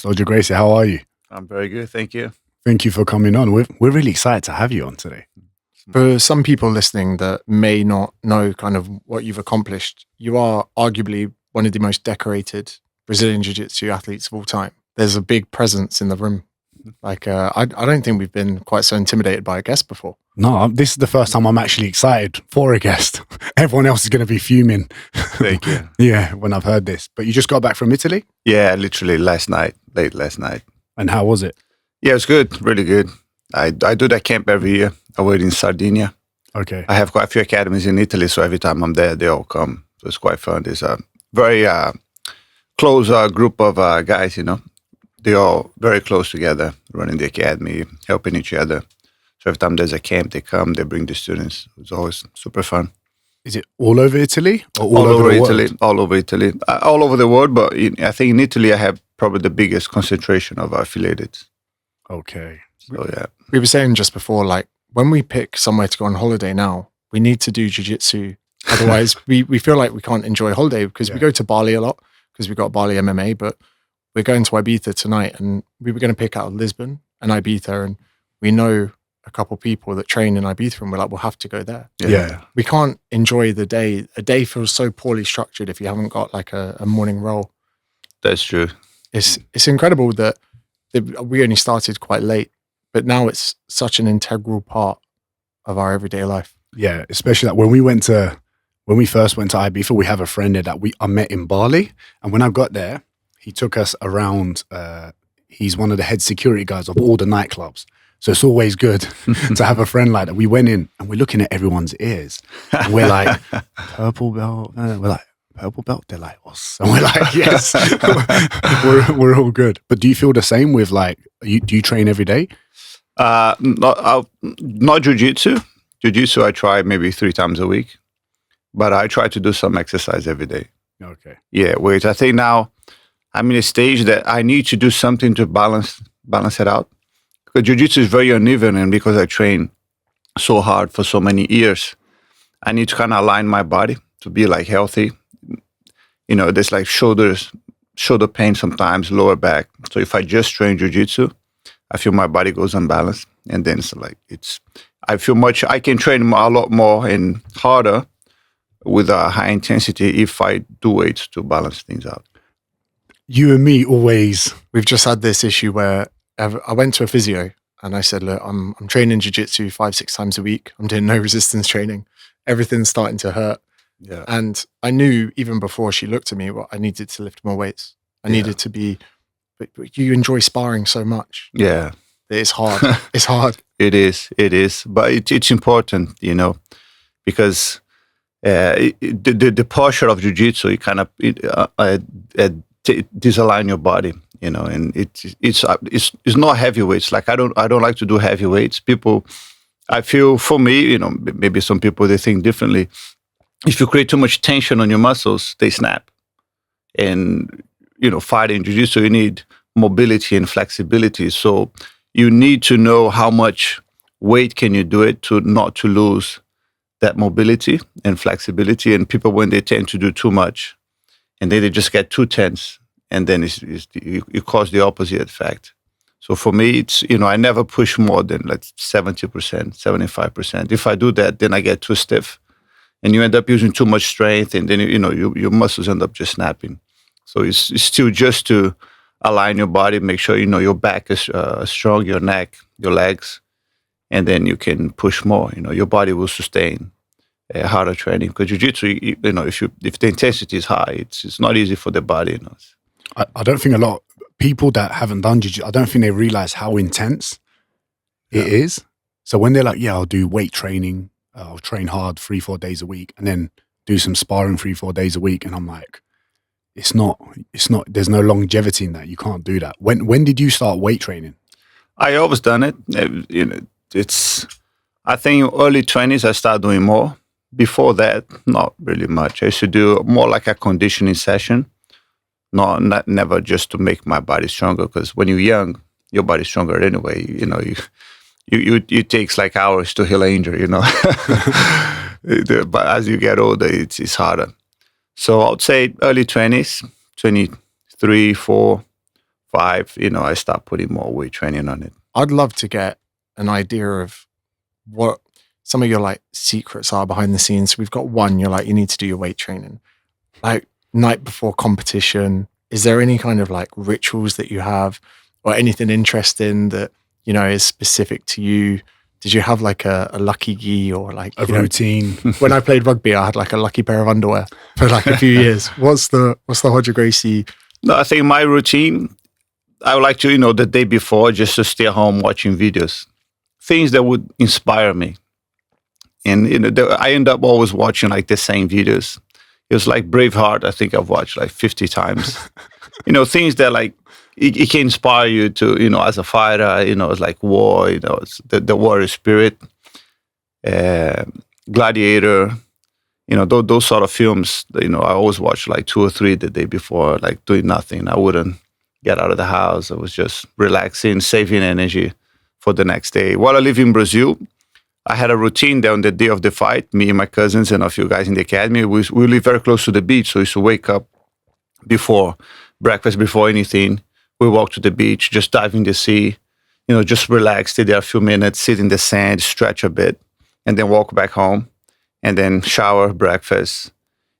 Mr. Gracie, how are you? I'm very good, thank you. Thank you for coming on. We're really excited to have you on today. For some people listening that may not know kind of what you've accomplished, you are arguably one of the most decorated Brazilian Jiu-Jitsu athletes of all time. There's a big presence in the room. Like, I don't think we've been quite so intimidated by a guest before. No, this is the first time I'm actually excited for a guest. Everyone else is going to be fuming. Thank you. Yeah, when I've heard this. But you just got back from Italy? Yeah, literally late last night. And how was it? Yeah, it was good, really good. I do that camp every year. I work in Sardinia. Okay. I have quite a few academies in Italy, so every time I'm there, they all come. So it's quite fun. There's a very close group of guys, They're all very close together, running the academy, helping each other. So every time there's a camp, they come, they bring the students. It's always super fun. Is it all over Italy or all over the Italy? world? All over Italy. All over the world, but I think in Italy I have probably the biggest concentration of affiliated. Okay. So yeah. We were saying just before, like, when we pick somewhere to go on holiday now, we need to do jiu-jitsu. Otherwise, we feel like we can't enjoy a holiday because we go to Bali a lot because we've got Bali MMA, but we're going to Ibiza tonight and we were going to pick out Lisbon and Ibiza, and we know a couple people that train in Ibiza and we're like, we'll have to go there. Yeah. We can't enjoy the day. A day feels so poorly structured if you haven't got like a morning roll. That's true. It's incredible that we only started quite late, but now it's such an integral part of our everyday life. Yeah, especially like when we first went to Ibiza, we have a friend there that I met in Bali. And when I got there, he took us around. He's one of the head security guys of all the nightclubs. So it's always good to have a friend like that. We went in and we're looking at everyone's ears. And we're like, purple belt. We're like, purple belt? They're like, us. And we're like, yes, we're all good. But do you feel the same with like, do you train every day? Not jiu-jitsu. Jiu-jitsu I try maybe 3 times a week. But I try to do some exercise every day. Okay. Yeah, wait, I think now I'm in a stage that I need to do something to balance it out. Because jiu-jitsu is very uneven, and because I train so hard for so many years, I need to kind of align my body to be like healthy. There's like shoulder pain sometimes, lower back. So if I just train jiu-jitsu, I feel my body goes unbalanced. And then I can train a lot more and harder with a high intensity if I do weights to balance things out. You and me always. We've just had this issue where I went to a physio and I said, look, I'm training jiu-jitsu 5-6 times a week. I'm doing no resistance training. Everything's starting to hurt. Yeah. And I knew even before she looked at me, I needed to lift more weights. I needed to be, but you enjoy sparring so much. Yeah. It's hard. It's hard. It is. But it's important, because the posture of jiu-jitsu, it kind of disalign your body, and it's not heavy weights. Like I don't like to do heavy weights. People, I feel for me, maybe some people they think differently. If you create too much tension on your muscles, they snap. And fighting jiu-jitsu, you need mobility and flexibility. So you need to know how much weight can you do it to not to lose that mobility and flexibility. And people, when they tend to do too much, and then they just get too tense, and then you cause the opposite effect. So for me, it's, I never push more than like 70%, 75%. If I do that, then I get too stiff, and you end up using too much strength, and then, your muscles end up just snapping. So it's still just to align your body, make sure, your back is strong, your neck, your legs, and then you can push more. Your body will sustain harder training, because jiu-jitsu, if the intensity is high, it's not easy for the body. I don't think a lot of people that haven't done jiu-jitsu, I don't think they realize how intense it is. So when they're like, yeah, I'll do weight training, I'll train hard 3-4 days a week, and then do some sparring 3-4 days a week, and I'm like, it's not, there's no longevity in that. You can't do that. When did you start weight training? I always done it. I think early 20s, I started doing more. Before that, not really much. I used to do more like a conditioning session. Not never just to make my body stronger, because when you're young, your body's stronger anyway. It takes like hours to heal an injury, But as you get older, it's harder. So I would say early 20s, 23, 4, 5, I start putting more weight training on it. I'd love to get an idea of what some of your like secrets are behind the scenes. We've got one, you're like, you need to do your weight training. Like night before competition, is there any kind of like rituals that you have or anything interesting that, is specific to you? Did you have like a lucky gi or like a routine? When I played rugby, I had like a lucky pair of underwear for like a few years. What's the Roger Gracie? No, I think my routine, I would like to, the day before, just to stay home watching videos, things that would inspire me. And, I end up always watching like the same videos. It was like Braveheart, I think I've watched like 50 times. Things that like, it can inspire you to, as a fighter, it's like war, it's the warrior spirit, Gladiator, those sort of films, I always watch like 2 or 3 the day before, like doing nothing. I wouldn't get out of the house. I was just relaxing, saving energy for the next day. While I live in Brazil, I had a routine there on the day of the fight. Me and my cousins and a few guys in the academy, we live very close to the beach, so we used to wake up before breakfast, before anything. We walk to the beach, just dive in the sea, just relax, stay there a few minutes, sit in the sand, stretch a bit, and then walk back home, and then shower, breakfast,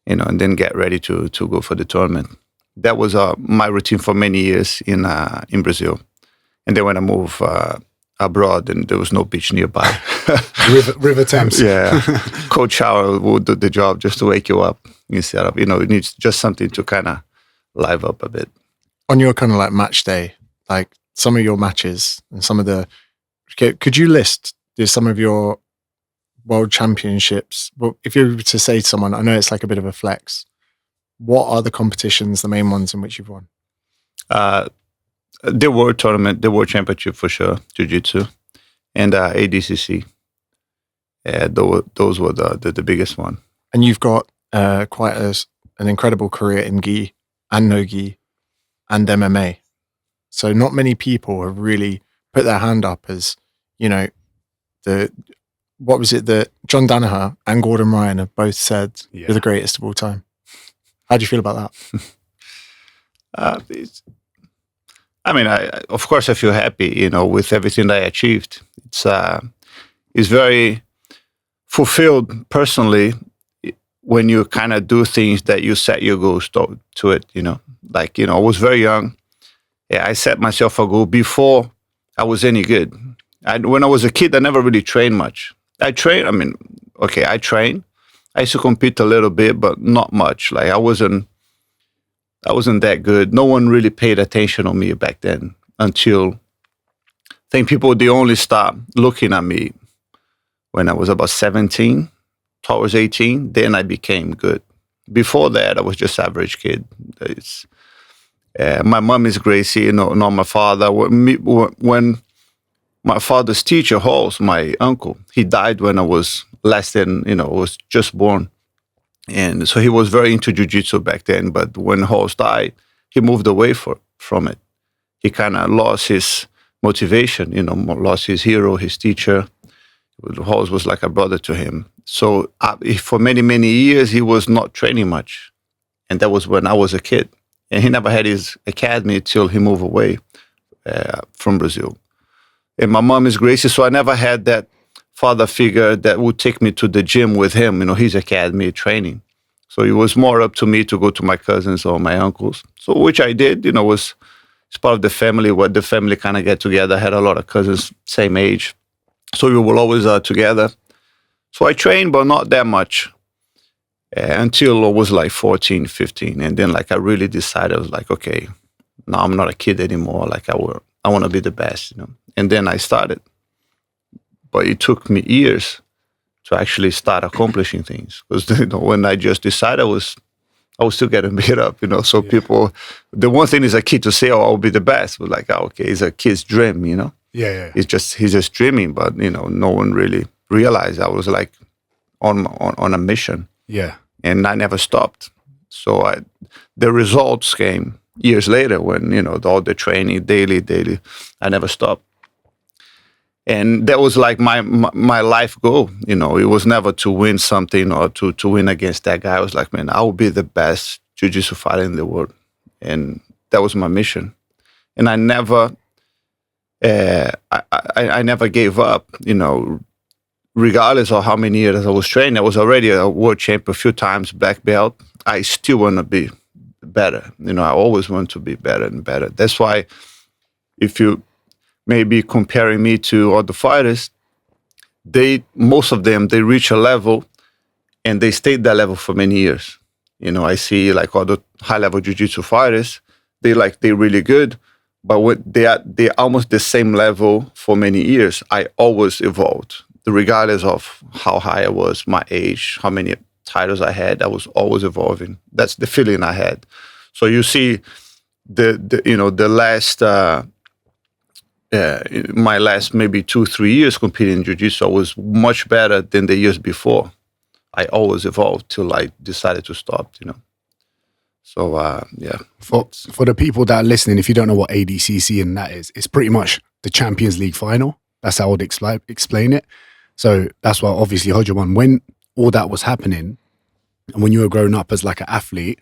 and then get ready to go for the tournament. That was my routine for many years in Brazil. And then when I moved abroad, and there was no beach nearby. River Thames. Yeah. Cold shower would do the job just to wake you up instead of, it needs just something to kind of live up a bit. On your kind of like match day, like some of your matches and some of the, could you list some of your world championships? Well, if you were to say to someone, I know it's like a bit of a flex, what are the competitions, the main ones in which you've won? The world tournament, the world championship for sure, jiu-jitsu, and ADCC. Those were the biggest one. And you've got quite an incredible career in gi and Nogi and MMA. So not many people have really put their hand up as, what was it that John Danaher and Gordon Ryan have both said you're the greatest of all time. How do you feel about that? Of course I feel happy, with everything that I achieved. It's very fulfilled personally when you kind of do things that you set your goals to it, Like, I was very young. Yeah, I set myself a goal before I was any good. When I was a kid, I never really trained much. I trained. I used to compete a little bit, but not much. Like I wasn't that good. No one really paid attention on me back then until I think they only stopped looking at me when I was about 17, towards 18. Then I became good. Before that, I was just average kid. My mom is Gracie, not my father. When my father's teacher, Halls, my uncle, he died when I was less than, I was just born. And so he was very into jiu-jitsu back then. But when Halls died, he moved away from it. He kind of lost his motivation, lost his hero, his teacher. Halls was like a brother to him. So for many, many years, he was not training much. And that was when I was a kid. And he never had his academy till he moved away from Brazil. And my mom is Gracie, so I never had that father figure that would take me to the gym with him, his academy training. So it was more up to me to go to my cousins or my uncles. So which I did, it's part of the family, what the family kind of get together. I had a lot of cousins, same age. So we were always together. So I trained, but not that much until I was like 14, 15. And then like I really decided, I was like, okay, now I'm not a kid anymore. Like I want to be the best, And then I started. But it took me years to actually start accomplishing things. Because when I just decided, I was still getting beat up, So people, the one thing is a kid to say, oh, I'll be the best. But like, okay, it's a kid's dream, Yeah. He's just dreaming, but no one really realized I was like on a mission. Yeah. And I never stopped. So the results came years later when, all the training, daily, I never stopped. And that was like my life goal, It was never to win something or to win against that guy. I was like, man, I will be the best jiu-jitsu fighter in the world. And that was my mission. and I never, I never gave up. Regardless of how many years I was training, I was already a world champion a few times, black belt. I still want to be better. I always want to be better and better. That's why, if you maybe comparing me to other fighters, most of them, they reach a level and they stayed that level for many years. I see like other high-level jiu-jitsu fighters, they're really good, but they're almost the same level for many years. I always evolved, regardless of how high I was, my age, how many titles I had. I was always evolving. That's the feeling I had. So you see, the last my last maybe 2-3 years competing in jiu-jitsu, I was much better than the years before. I always evolved till I decided to stop. So yeah. For the people that are listening, if you don't know what ADCC and that is, it's pretty much the Champions League final. That's how I would explain it. So that's why obviously Hojaman, when all that was happening, and when you were growing up as like an athlete,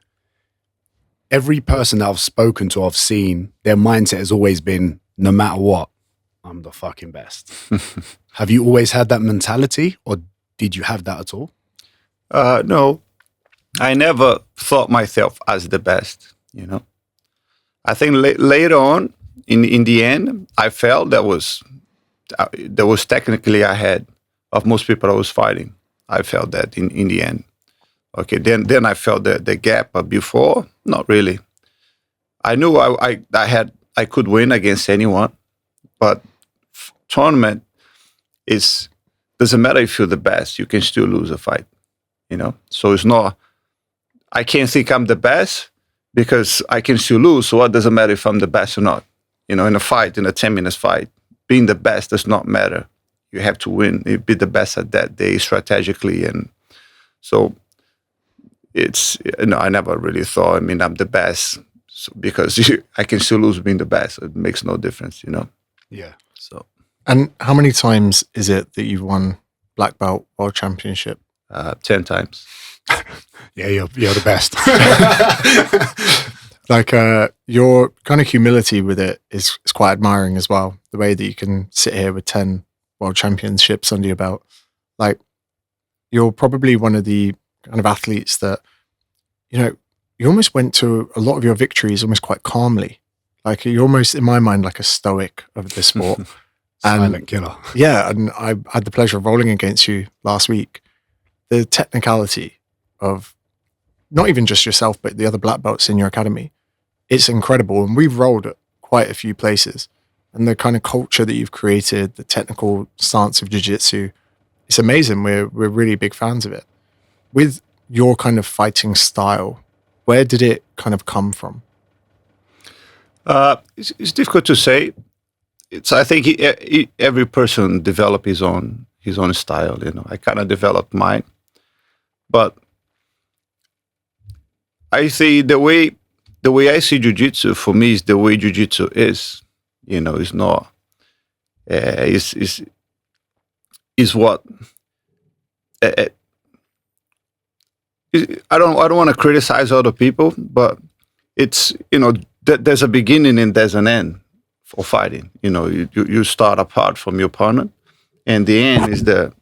every person that I've spoken to, I've seen, their mindset has always been, no matter what, I'm the fucking best. Have you always had that mentality, or did you have that at all? No, I never thought myself as the best. I think later on, in the end, I felt that was technically ahead of most people I was fighting. I felt that in the end. Okay, then I felt the gap, but before, not really. I knew I could win against anyone, but tournament doesn't matter if you're the best, you can still lose a fight. So it's not, I can't think I'm the best because I can still lose. So what does it matter if I'm the best or not? In a fight, in a 10-minute fight, being the best does not matter. You have to win. You be the best at that day strategically. And so I never really thought, I'm the best because I can still lose being the best. It makes no difference, Yeah. So. And how many times is it that you've won black belt world championship? 10 times. Yeah, you're the best. Like your kind of humility with it is quite admiring as well. The way that you can sit here with 10 world championships under your belt. Like, you're probably one of the kind of athletes that, you almost went to a lot of your victories almost quite calmly. Like, you're almost, in my mind, like a stoic of the sport. Silent killer. Yeah, and I had the pleasure of rolling against you last week. The technicality of not even just yourself, but the other black belts in your academy, it's incredible. And we've rolled at quite a few places. And the kind of culture that you've created, the technical stance of jiu-jitsu, it's amazing. We're really big fans of it. With your kind of fighting style, where did it kind of come from? It's difficult to say. I think every person develop his own style. I kind of developed mine, but I see the way I see jiu-jitsu for me is the way jiu-jitsu is. It's not. Is what. I don't want to criticize other people, but it's there's a beginning and there's an end for fighting. You start apart from your opponent, and the end is the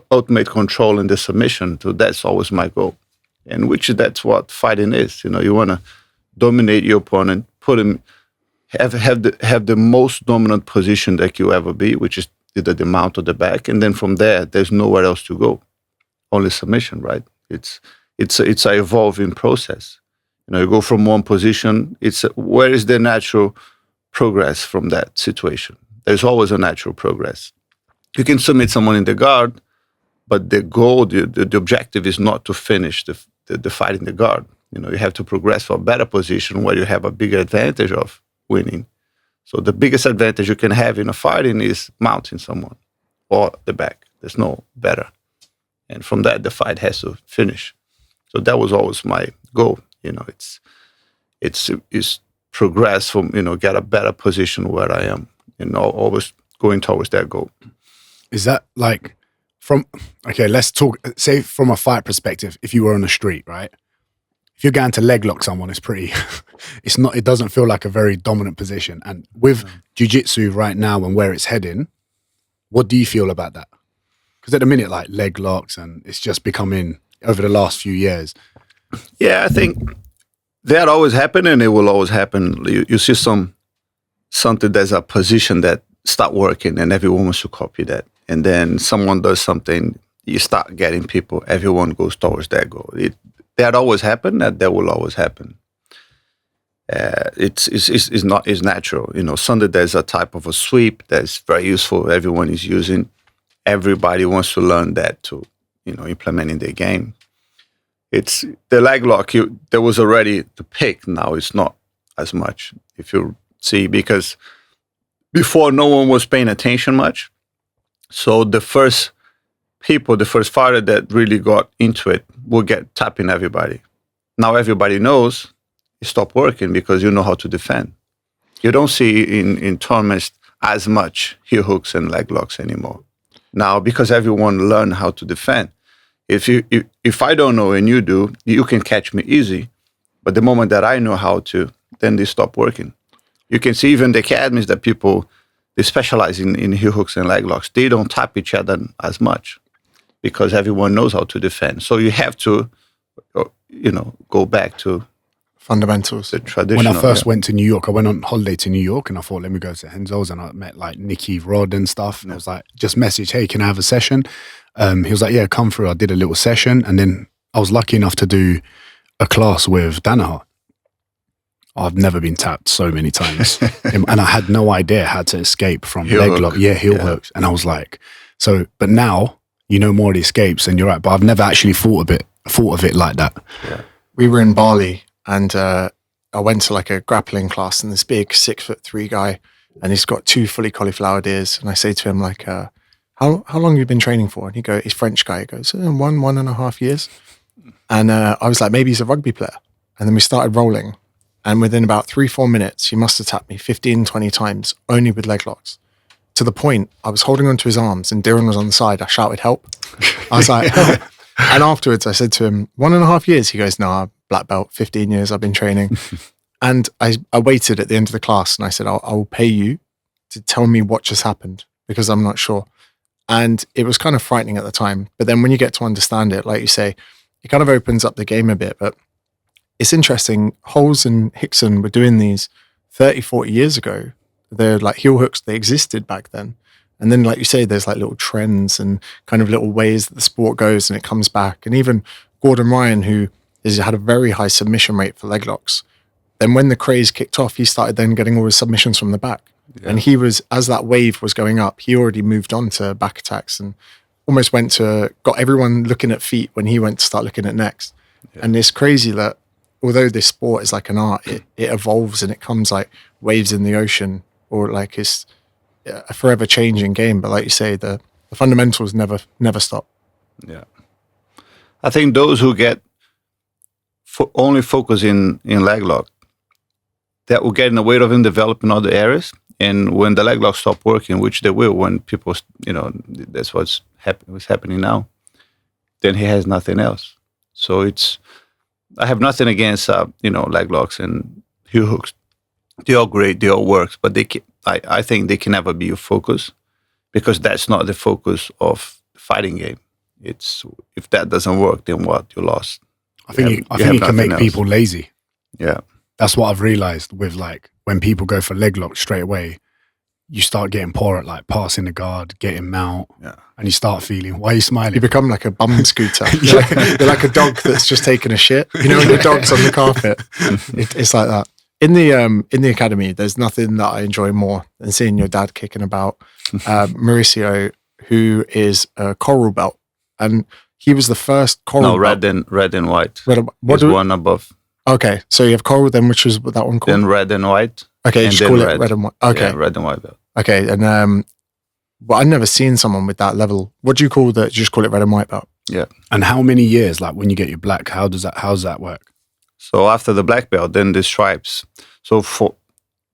ultimate control and the submission. So that's always my goal, and that's what fighting is. You want to dominate your opponent, put him have the most dominant position that you ever be, which is either the mount or the back, and then from there, there's nowhere else to go. Only submission, right? It's an evolving process. You go from one position. Where is the natural progress from that situation? There's always a natural progress. You can submit someone in the guard, but the goal, the objective is not to finish the fight in the guard. You have to progress for a better position where you have a bigger advantage of winning. So the biggest advantage you can have in a fighting is mounting someone or the back. There's no better. And from that, the fight has to finish. So that was always my goal. It's progress from, get a better position where I am, always going towards that goal. Is that like let's talk, say from a fight perspective, if you were on the street, right? if you're going to leg lock someone, it's pretty. It doesn't feel like a very dominant position. And with jiu-jitsu right now and where it's heading, what do you feel about that? Because at the minute, like leg locks, and it's just becoming over the last few years. Yeah, I think that always happen, and it will always happen. You see something that's a position that start working, and everyone wants to copy that. And then someone does something, you start getting people. Everyone goes towards that goal. That always happen. That will always happen. It's natural. You know, Sunday there's a type of a sweep that's very useful. Everyone is using. Everybody wants to learn that to, implement in their game. It's the leg lock. There was already the pick. Now it's not as much. If you see, because before no one was paying attention much. So the first fighter that really got into it will get tapping everybody. Now everybody knows it stopped working because you know how to defend. You don't see in tournaments as much heel hooks and leg locks anymore. Now, because everyone learned how to defend. If I don't know and you do, you can catch me easy. But the moment that I know how to, then they stop working. You can see even the academies that people, they specialize in heel hooks and leg locks. They don't tap each other as much because everyone knows how to defend. So you have to, go back to fundamentals. The traditional. When I first went to New York, I went on holiday to New York and I thought, let me go to Henzo's, and I met like Nicky, Rod and stuff. And I was like, just message, hey, can I have a session? He was like, yeah, come through. I did a little session. And then I was lucky enough to do a class with Danaher. I've never been tapped so many times. And I had no idea how to escape from leg lock. Yeah, heel hooks. And I was like, but now you know more of the escapes and you're right. But I've never actually thought of it like that. Yeah. We were in Bali and I went to like a grappling class, and this big 6'3" guy, and he's got 2 fully cauliflowered ears. And I say to him like, how long have you been training for? And he's French guy. He goes, 1.5 years. And I was like, maybe he's a rugby player. And then we started rolling. And within about 3-4 minutes, he must have tapped me 15, 20 times, only with leg locks. To the point, I was holding onto his arms and Darren was on the side. I shouted, help. I was like, help. And afterwards I said to him, 1.5 years? He goes, no, black belt, 15 years I've been training. And I waited at the end of the class and I said, I will pay you to tell me what just happened because I'm not sure. And it was kind of frightening at the time. But then when you get to understand it, like you say, it kind of opens up the game a bit. But it's interesting. Holes and Hickson were doing these 30, 40 years ago. They're like heel hooks. They existed back then. And then, like you say, there's like little trends and kind of little ways that the sport goes and it comes back. And even Gordon Ryan, who has had a very high submission rate for leg locks. Then when the craze kicked off, he started then getting all his submissions from the back. Yeah. And he was, as that wave was going up, he already moved on to back attacks and almost got everyone looking at feet when he went to start looking at necks. Yeah. And it's crazy that although this sport is like an art, it evolves and it comes like waves in the ocean, or like it's a forever changing game. But like you say, the fundamentals never stop. Yeah. I think those who get only focus in leg lock, that will get in the way of them developing other areas. And when the leg locks stop working, which they will, when people, that's what's happening now, then he has nothing else. So I have nothing against, leg locks and heel hooks. They all great, they all works, but I think they can never be your focus because that's not the focus of the fighting game. It's, if that doesn't work, then what? You lost. I think it can make people lazy. Yeah. That's what I've realized with like when people go for leg lock straight away, you start getting poor at like passing the guard, getting mount, and you start feeling, why are you smiling? You become like a bum scooter. You're like a dog that's just taken a shit. You know, when the dog's on the carpet. It's like that. In the academy, there's nothing that I enjoy more than seeing your dad kicking about. Mauricio, who is a coral belt, and he was the first coral. No, red and white. What one above? Okay, so you have coral, then which is that one called? Then red and white. Okay, you just call it red and white. Okay, yeah, red and white belt. Okay, and well, I've never seen someone with that level. What do you call that? You just call it red and white belt. Yeah. And how many years? Like when you get your black, how does that work? So after the black belt, then the stripes. So for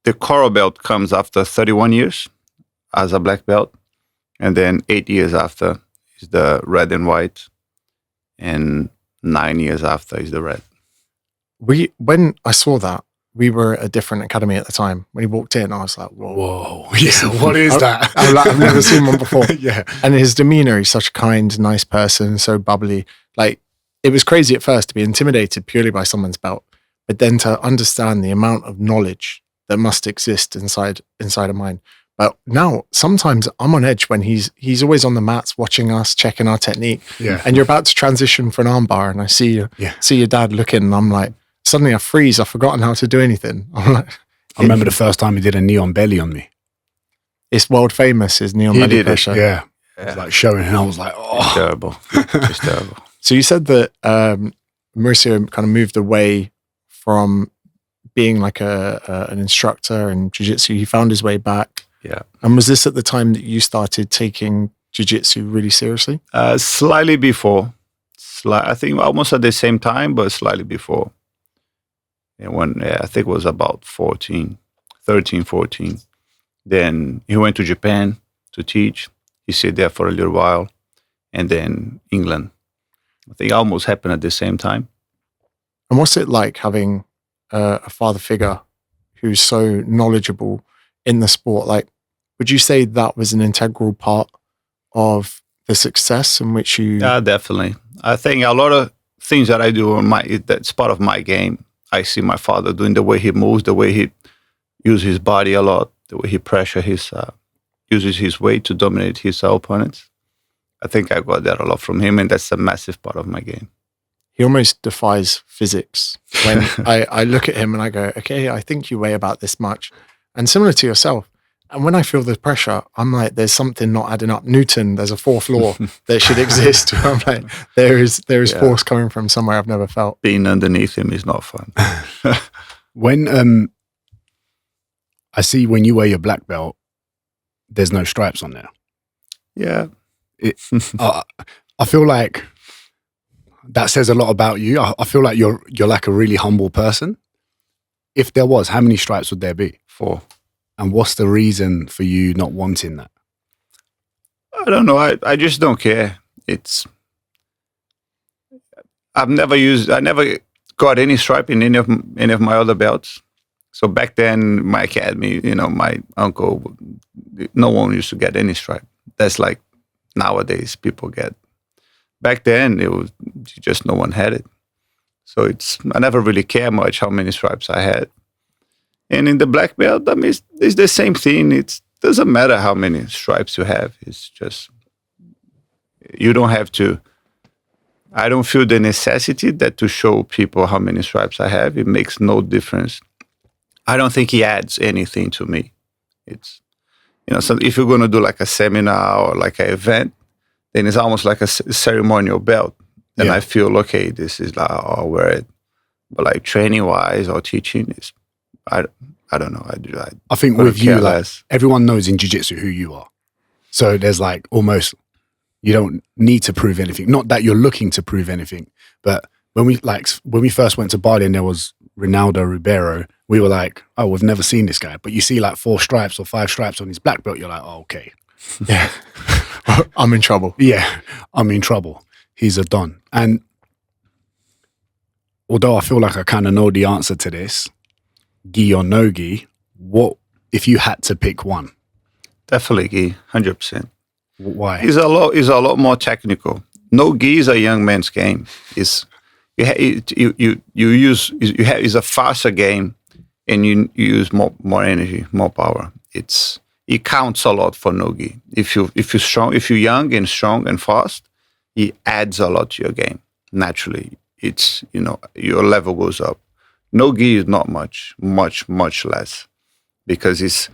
the coral belt comes after 31 years as a black belt, and then 8 years after is the red and white, and 9 years after is the red. when I saw that, we were at a different academy at the time. When he walked in, I was like, Whoa. Yeah, what is that? I've never seen one before. Yeah. And his demeanor, he's such a kind, nice person, so bubbly. Like, it was crazy at first to be intimidated purely by someone's belt, but then to understand the amount of knowledge that must exist inside of mine. But now, sometimes I'm on edge when he's always on the mats watching us, checking our technique. Yeah. And you're about to transition for an armbar, and I see your dad looking, and I'm like, suddenly I freeze. I've forgotten how to do anything. I'm like, I remember the first time he did a knee on belly on me. it's world famous, his knee on He belly did it, pressure. Yeah. It was like showing, and I was like, It's oh. terrible. It's terrible. So you said that Mauricio kind of moved away from being like an instructor in jiu-jitsu. He found his way back. Yeah. And was this at the time that you started taking jiu-jitsu really seriously? Slightly before. I think almost at the same time, but slightly before. And when I think it was about 13, 14. Then he went to Japan to teach. He stayed there for a little while. And then England. I think it almost happened at the same time. And what's it like having a father figure who's so knowledgeable in the sport? Like, would you say that was an integral part of the success in which you... Yeah, definitely. I think a lot of things that I do, that's part of my game. I see my father doing the way he moves, the way he uses his body a lot, the way he uses his weight to dominate his opponents. I think I got that a lot from him, and that's a massive part of my game. He almost defies physics. When I look at him and I go, okay, I think you weigh about this much. And similar to yourself. And when I feel the pressure, I'm like, there's something not adding up. Newton, there's a fourth law that should exist. I'm like, there is force coming from somewhere I've never felt. Being underneath him is not fun. When I see when you wear your black belt, there's no stripes on there. Yeah. I feel like that says a lot about you. I feel like you're like a really humble person. If there was, how many stripes would there be? 4. And what's the reason for you not wanting that? I don't know. I just don't care. I never got any stripe in any of my other belts. So back then, my academy, my uncle, no one used to get any stripe. That's like nowadays people get. Back then, it was just no one had it. So I never really cared much how many stripes I had. And in the black belt, I mean, it's the same thing. It doesn't matter how many stripes you have. It's just, you don't have to. I don't feel the necessity that to show people how many stripes I have. It makes no difference. I don't think it adds anything to me. It's, so if you're going to do like a seminar or like an event, then it's almost like a ceremonial belt. And I feel, okay, this is like, I'll wear it. But like training wise or teaching, I don't know. I think with you, like, everyone knows in jiu-jitsu who you are. So there's like almost, you don't need to prove anything. Not that you're looking to prove anything, but when we first went to Bali and there was Ronaldo Ribeiro, we were like, oh, we've never seen this guy. But you see like 4 stripes or 5 stripes on his black belt, you're like, oh, okay. Yeah. I'm in trouble. Yeah, I'm in trouble. He's a don. And although I feel like I kind of know the answer to this, gi or no gi, what if you had to pick one? Definitely gi, 100%. Why? It's a lot more technical. No gi is a young man's game. It's it's a faster game, and you use more energy, more power. It counts a lot for no gi. If you're strong, if you're young and strong and fast, it adds a lot to your game naturally. It's your level goes up. No gi is not much less, because it's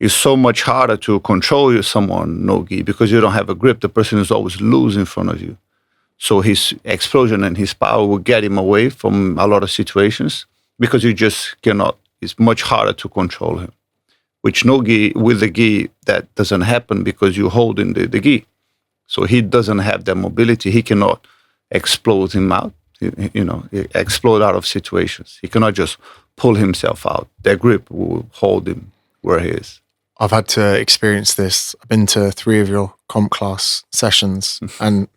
so much harder to control someone no gi because you don't have a grip. The person is always loose in front of you. So his explosion and his power will get him away from a lot of situations because you just cannot. It's much harder to control him. With the gi, that doesn't happen because you're holding the gi. So he doesn't have that mobility. He cannot explode him out, explode out of situations. He cannot just pull himself out. Their grip will hold him where he is. I've had to experience this. I've been to 3 of your comp class sessions, and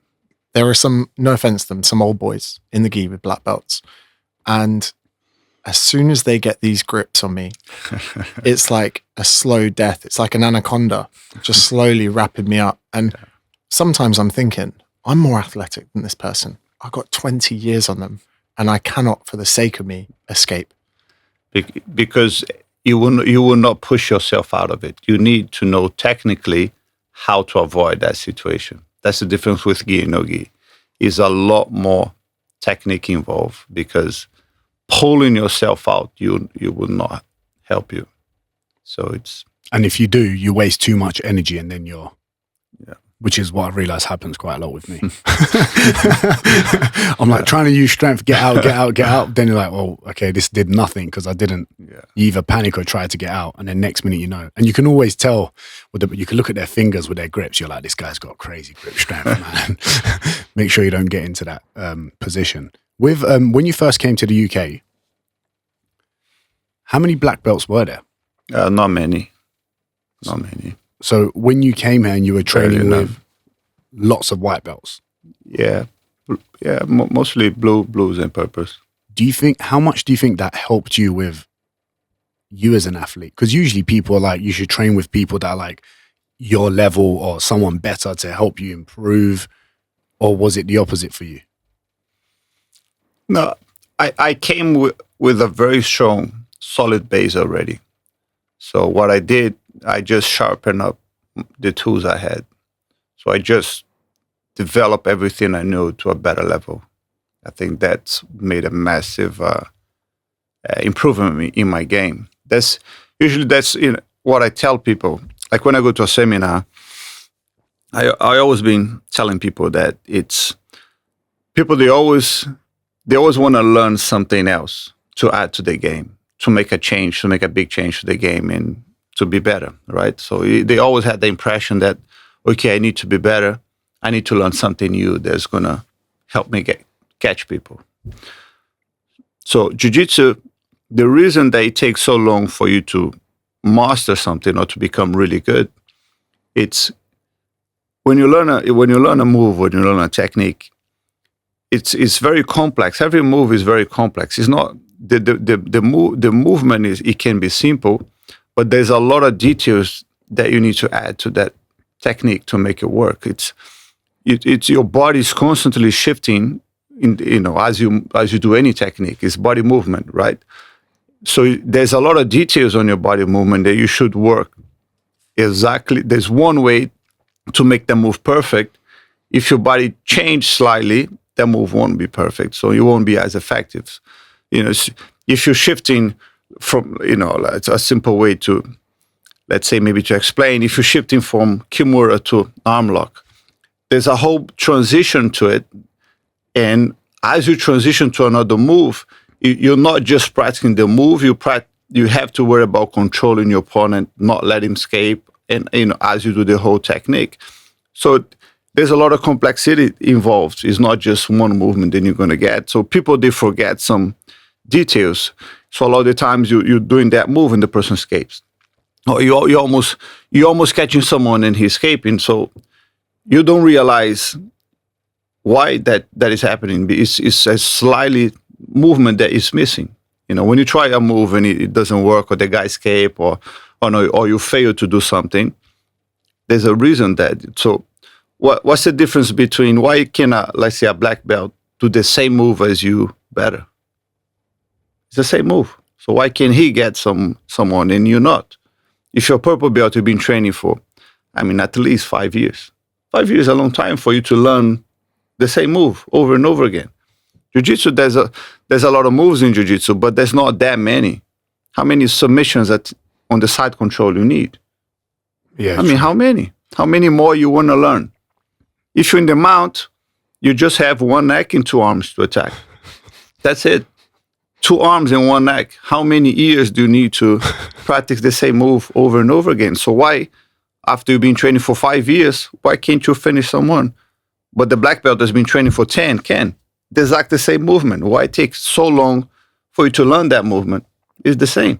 there are some, no offense to them, some old boys in the gi with black belts. And as soon as they get these grips on me, it's like a slow death. It's like an anaconda just slowly wrapping me up. And sometimes I'm thinking, I'm more athletic than this person. I've got 20 years on them and I cannot, for the sake of me, escape. Because you will not push yourself out of it. You need to know technically how to avoid that situation. That's the difference with gi and no-gi. Is a lot more technique involved, because pulling yourself out, you will not help you. So it's... And if you do, you waste too much energy and then you're... Which is what I realize happens quite a lot with me. I'm like trying to use strength, get out. Then you're like, oh, okay, this did nothing because I didn't. You either panic or try to get out. And then next minute, you know. And you can always tell, you can look at their fingers with their grips. You're like, this guy's got crazy grip strength, man. Make sure you don't get into that position. With when you first came to the UK, how many black belts were there? Not many. Not many. So when you came here and you were training with lots of white belts? Yeah, mostly blues and purples. How much do you think that helped you with you as an athlete? Because usually people are like, you should train with people that are like your level or someone better to help you improve. Or was it the opposite for you? No, I came with a very strong, solid base already. So what I did, I just sharpened up the tools I had. So I just developed everything I knew to a better level. I think that's made a massive improvement in my game. That's what I tell people. Like when I go to a seminar, I always been telling people that they always want to learn something else to add to their game, to make a change, to make a big change to the game and to be better, right? So they always had the impression that, okay, I need to be better. I need to learn something new that's going to help me catch people. So jiu-jitsu, the reason that it takes so long for you to master something or to become really good, it's when you learn a move, when you learn a technique, it's very complex. Every move is very complex. It's not the movement it can be simple, but there's a lot of details that you need to add to that technique to make it work. It's your body's constantly shifting as you do any technique. It's body movement, right? So there's a lot of details on your body movement that you should work exactly. There's one way to make the move perfect. If your body changes slightly, the move won't be perfect, so you won't be as effective. If you're shifting from, it's a simple way to, let's say maybe to explain, if you're shifting from kimura to arm lock, there's a whole transition to it. And as you transition to another move, you're not just practicing the move, you have to worry about controlling your opponent, not let him escape, and as you do the whole technique. So there's a lot of complexity involved. It's not just one movement that you're going to get. So people, they forget some details. So a lot of the times you're doing that move and the person escapes. Or you're almost catching someone and he's escaping. So you don't realize why that is happening. It's a slightly movement that is missing. When you try a move and it doesn't work, or the guy escape, or you fail to do something, there's a reason that. So what's the difference between why can let's say a black belt do the same move as you better? It's the same move. So why can he get someone and you not? If you're a purple belt, you've been training for, at least 5 years. 5 years is a long time for you to learn the same move over and over again. Jiu-jitsu, there's a lot of moves in jiu-jitsu, but there's not that many. How many submissions on the side control you need? Yeah. How many? How many more you want to learn? If you're in the mount, you just have one neck and two arms to attack. That's it. 2 arms and 1 neck. How many years do you need to practice the same move over and over again? So why, after you've been training for 5 years, why can't you finish someone? But the black belt has been training for 10 can. The exact the same movement. Why it takes so long for you to learn that movement? It's the same.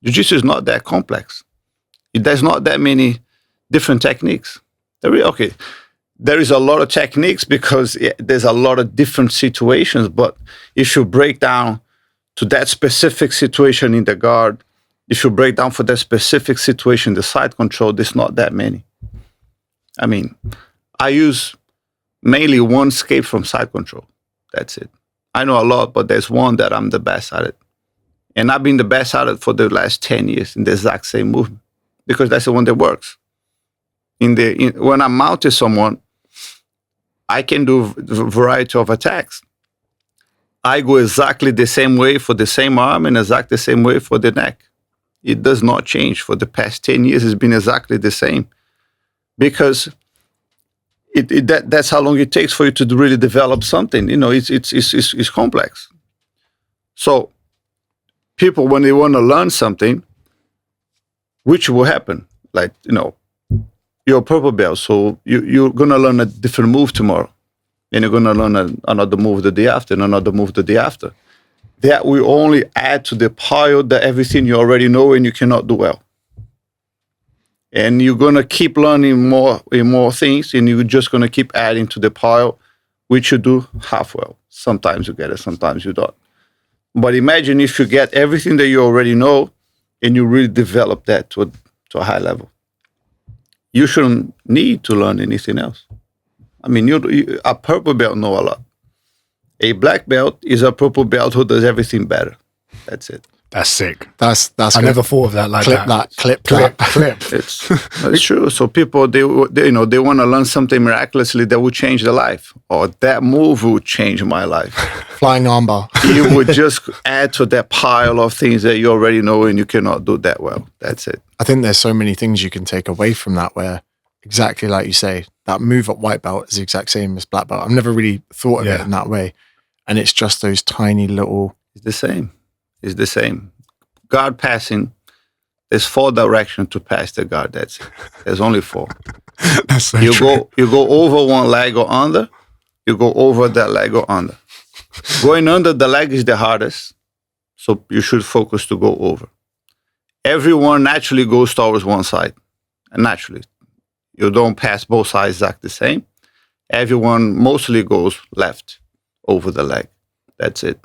Jiu-jitsu is not that complex. There's not that many different techniques. There is a lot of techniques because there's a lot of different situations, but if you break down to that specific situation in the guard, if you break down for that specific situation, the side control, there's not that many. I mean, I use mainly one escape from side control. That's it. I know a lot, but there's one that I'm the best at it. And I've been the best at it for the last 10 years in the exact same movement, because that's the one that works. When I mounted someone, I can do a variety of attacks. I go exactly the same way for the same arm and exactly the same way for the neck. It does not change. For the past 10 years, it's been exactly the same, because that's how long it takes for you to really develop something. It's complex. So people, when they want to learn something, which will happen, like, you're a purple belt, so you're going to learn a different move tomorrow. And you're going to learn another move the day after and another move the day after. That will only add to the pile that everything you already know and you cannot do well. And you're going to keep learning more and more things, and you're just going to keep adding to the pile, which you do half well. Sometimes you get it, sometimes you don't. But imagine if you get everything that you already know and you really develop that to a high level. You shouldn't need to learn anything else. I mean, a purple belt know a lot. A black belt is a purple belt who does everything better. That's it. That's sick. That's I never thought of that like that. Clip. It's true. So people, they want to learn something miraculously that will change their life, or that move will change my life. Flying armbar. You would just add to that pile of things that you already know and you cannot do that well. That's it. I think there's so many things you can take away from that, where exactly like you say, that move at white belt is the exact same as black belt. I've never really thought of it in that way. And it's just those tiny little... It's the same. Guard passing, there's 4 directions to pass the guard. That's it. There's only 4. That's so true. You go over one leg or under, you go over that leg or under. Going under the leg is the hardest, so you should focus to go over. Everyone naturally goes towards one side, and naturally. You don't pass both sides exactly the same. Everyone mostly goes left over the leg. That's it.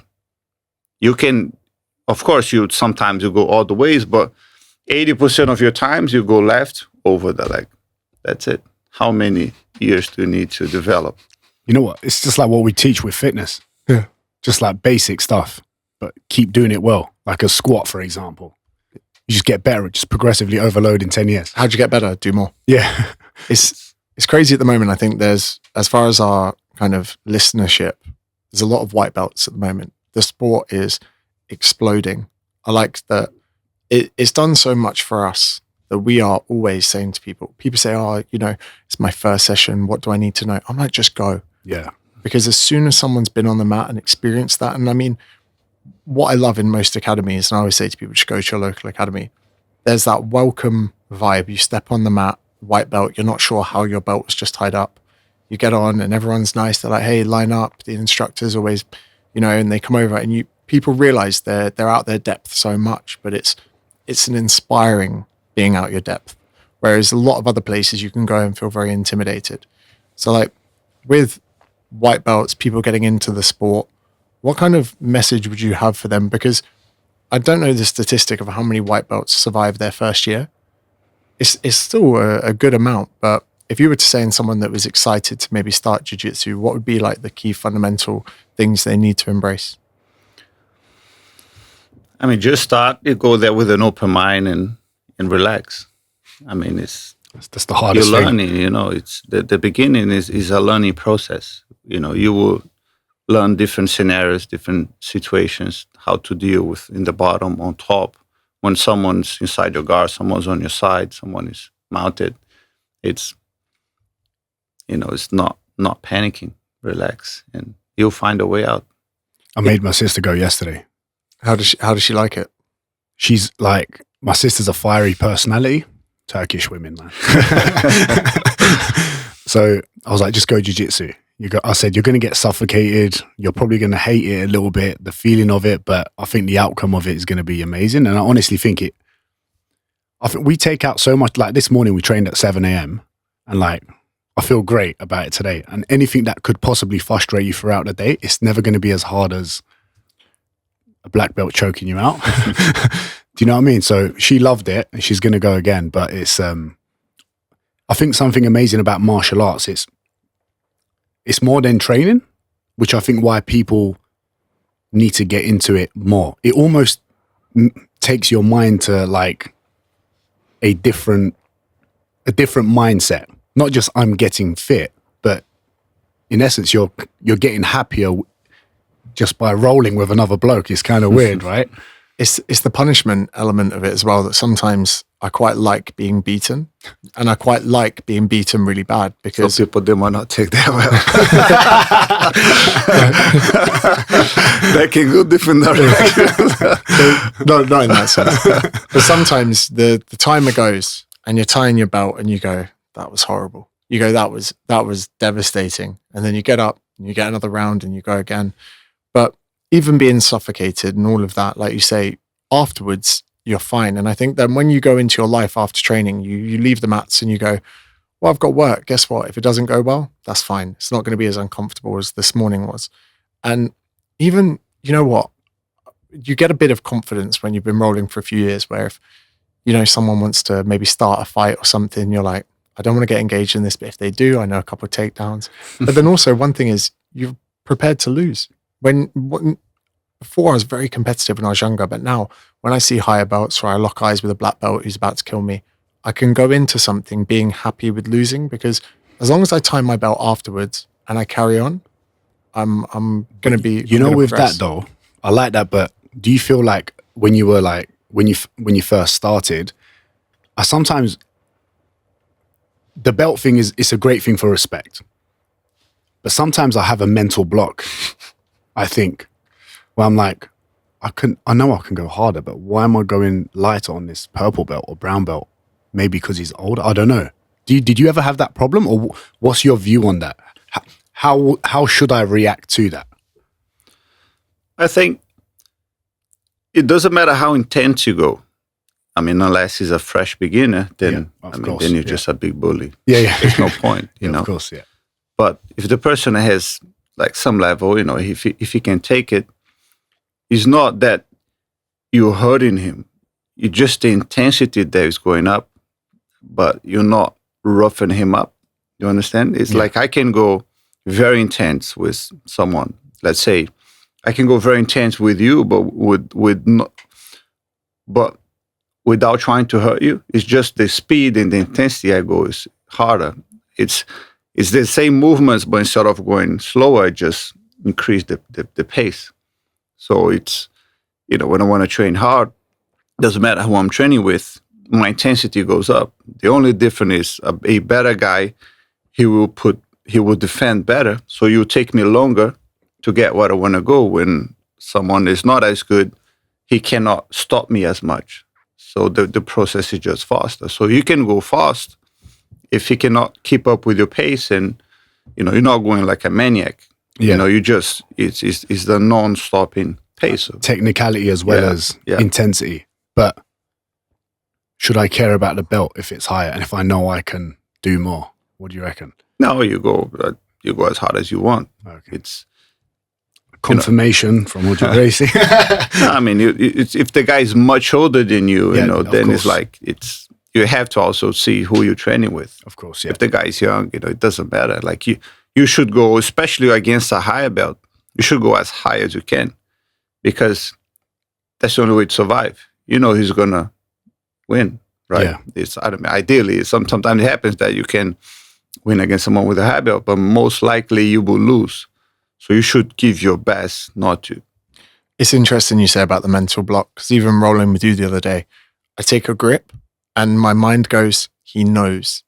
You can, of course, sometimes you go all the ways, but 80% of your times you go left over the leg. That's it. How many years do you need to develop? You know what? It's just like what we teach with fitness. Yeah. Just like basic stuff, but keep doing it well. Like a squat, for example. You just get better, just progressively overload in 10 years. How'd you get better? Do more. Yeah. It's crazy at the moment. I think there's, as far as our kind of listenership, there's a lot of white belts at the moment. The sport is exploding. I like that it's done so much for us that we are always saying to people say, it's my first session. What do I need to know? I'm like, just go. Yeah. Because as soon as someone's been on the mat and experienced that, and I mean, what I love in most academies, and I always say to people, just go to your local academy, there's that welcome vibe. You step on the mat, white belt, you're not sure how your belt was just tied up. You get on and everyone's nice. They're like, hey, line up. The instructor's always, and they come over and people realize they're out their depth so much, but it's an inspiring being out your depth. Whereas a lot of other places you can go and feel very intimidated. So like with white belts, people getting into the sport, what kind of message would you have for them? Because I don't know the statistic of how many white belts survive their first year. It's still a good amount, but if you were to say in someone that was excited to maybe start jiu-jitsu, what would be like the key fundamental things they need to embrace? I mean, just start. You go there with an open mind and relax. I mean, that's the hardest you're thing. learning. It's the beginning is a learning process. You will learn different scenarios, different situations, how to deal with in the bottom, on top. When someone's inside your guard, someone's on your side, someone is mounted. It's not panicking. Relax, and you'll find a way out. I made my sister go yesterday. How does she like it? She's like, my sister's a fiery personality. Turkish women, man. So I was like, just go jiu-jitsu. I said, you're going to get suffocated. You're probably going to hate it a little bit, the feeling of it, but I think the outcome of it is going to be amazing. And I honestly think I think we take out so much. Like this morning, we trained at 7 a.m. and like, I feel great about it today. And anything that could possibly frustrate you throughout the day, it's never going to be as hard as a black belt choking you out. Do you know what I mean? So she loved it and she's going to go again. But it's, I think something amazing about martial arts, it's more than training, which I think why people need to get into it more. It almost takes your mind to like a different mindset. Not just I'm getting fit, but in essence, you're getting happier just by rolling with another bloke. It's kind of weird, right? It's the punishment element of it as well, that sometimes I quite like being beaten, and I quite like being beaten really bad because some people, they might not take that well. That can go different directions. No, not in that sense. But sometimes the timer goes and you're tying your belt and you go, that was horrible. You go, that was devastating. And then you get up and you get another round and you go again. But even being suffocated and all of that, like you say, afterwards, you're fine. And I think that when you go into your life after training, you leave the mats and you go, well, I've got work. Guess what? If it doesn't go well, that's fine. It's not going to be as uncomfortable as this morning was. And even, you know what? You get a bit of confidence when you've been rolling for a few years, where if, you know, someone wants to maybe start a fight or something, you're like, I don't want to get engaged in this, but if they do, I know a couple of takedowns. But then also one thing is you're prepared to lose. Before I was very competitive when I was younger, but now when I see higher belts or I lock eyes with a black belt who's about to kill me, I can go into something being happy with losing, because as long as I tie my belt afterwards and I carry on, I'm going to be. You know, with that though, I like that. But do you feel like when you were like when you first started, I sometimes the belt thing it's a great thing for respect, but sometimes I have a mental block. I think. Well, I'm like, I know I can go harder, but why am I going lighter on this purple belt or brown belt? Maybe because he's older. I don't know. Did you ever have that problem, or what's your view on that? How should I react to that? I think it doesn't matter how intense you go. I mean, unless he's a fresh beginner, then then you're just a big bully. Yeah. There's no point, you know. Of course, yeah. But if the person has like some level, you know, if he can take it, it's not that you're hurting him. It's just the intensity that is going up, but you're not roughing him up. You understand? It's like I can go very intense with someone. Let's say I can go very intense with you, but without trying to hurt you. It's just the speed and the intensity I go is harder. It's the same movements, but instead of going slower, I just increase the pace. So it's, you know, when I want to train hard, doesn't matter who I'm training with, my intensity goes up. The only difference is a better guy, he will defend better. So you take me longer to get where I want to go. When someone is not as good, he cannot stop me as much. So the process is just faster. So you can go fast if he cannot keep up with your pace, and, you know, you're not going like a maniac. Yeah. You know, you just, it's the non-stopping pace. Technicality as well as intensity. But should I care about the belt if it's higher and if I know I can do more? What do you reckon? No, you go as hard as you want. Okay. It's confirmation from Roger Gracie. I mean, if the guy is much older than you, you know, then course. it's like you have to also see who you're training with. Of course, yeah. If the guy is young, you know, it doesn't matter. Like you should go, especially against a higher belt, you should go as high as you can, because that's the only way to survive. You know he's gonna win, right? Yeah. I don't mean, ideally, sometimes it happens that you can win against someone with a high belt, but most likely you will lose. So you should give your best not to. It's interesting you say about the mental block, because even rolling with you the other day, I take a grip and my mind goes, he knows.